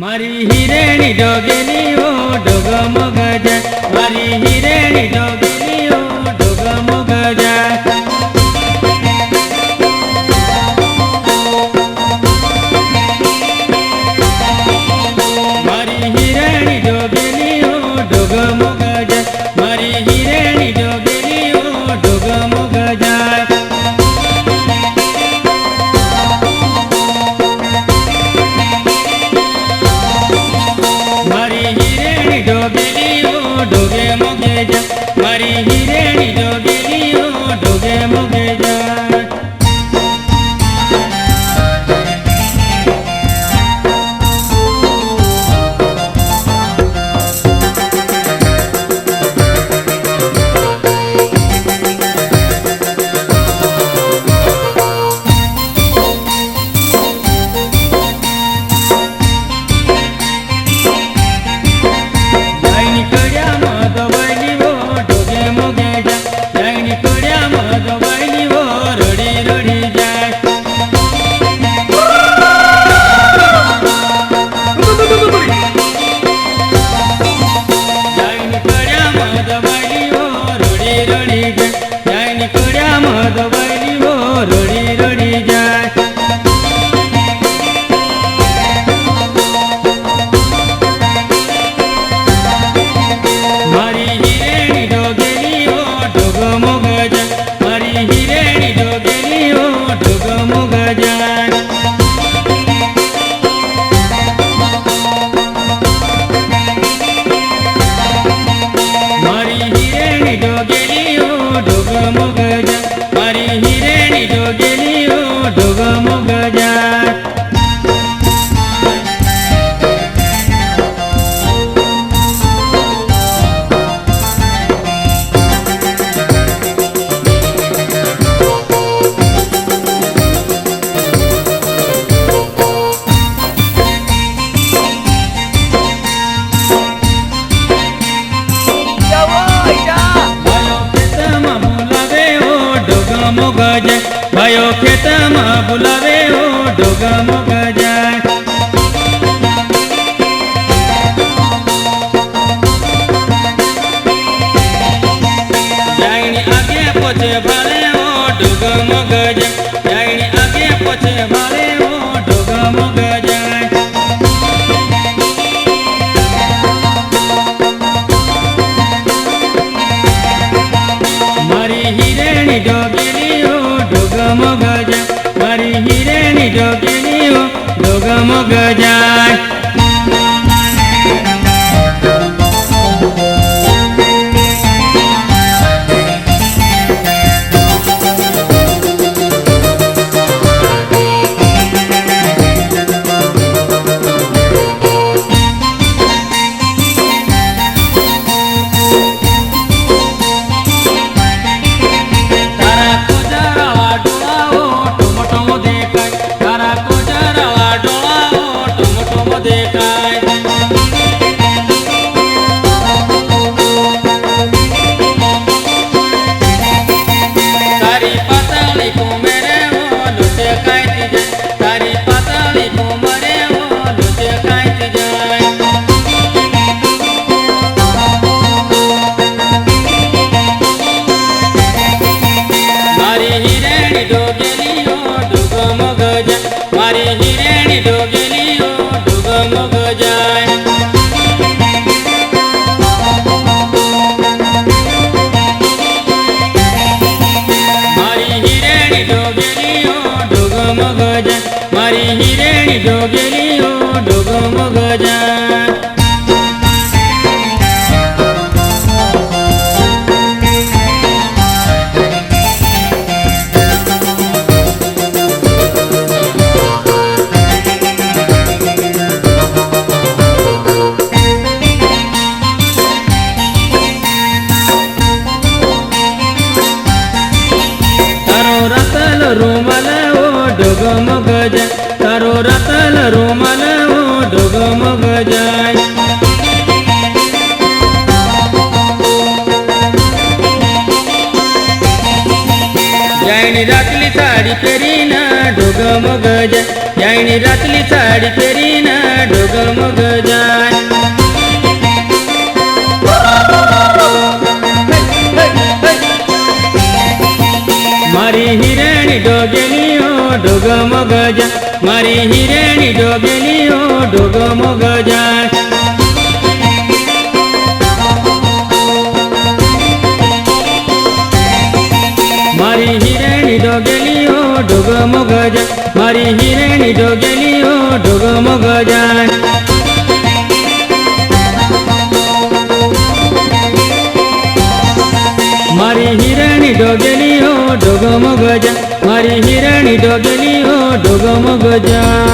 मारी हिरेणी डोगेली ओ डोग मोग जाय। मारी हिरेणी डोगेली ओ डोग मोग जाय। मारी हिरेणी डोगेली ओ डोग मोग जाय। मारी हिरेणी डोगेली ओ डोग मोग जाय। मारी हिरेणी डोगेली ओ डोगे मोगे जाय। मारी हिरेणी डोगेली ओ डोगे मोगे जाय। भाइयों खेत में बुलावे ओ डोग मोग जाय। जायनी आगे पछे भाले ओ डोग मोग जाय। जायनी आगे पछे भाले ओ डोग मोग जाय। मारी हिरेणी डोगेली ओ डोग मोग जाय। मारी हिरेणी डोगेली ओ डोग मोग जाय। मारी हिरेणी डोगेली ओ डोग मोग जाय। तारो रतल रूमाल ओ डोग मोग जाय। तारो रतल रूमाल ओ डोग मोग जाय। यायनी रातली साडी फेरीन डोगमग जाय यायनी रातली साडी फेरीन डोगमग जाय मारी हिरेणी डोगेली हो डोगमग जाय मारी हिरेणी डोगेली हो डोगमग जाय मारी हिरेणी डोगेली हो डोगमग जाय मारी हिरेणी डोगेली हो डोगमग जाय मारी हिरेणी डोगेली हो डोगमग जाय मारी हिरेणी डोगेली हो डोगमग जाय।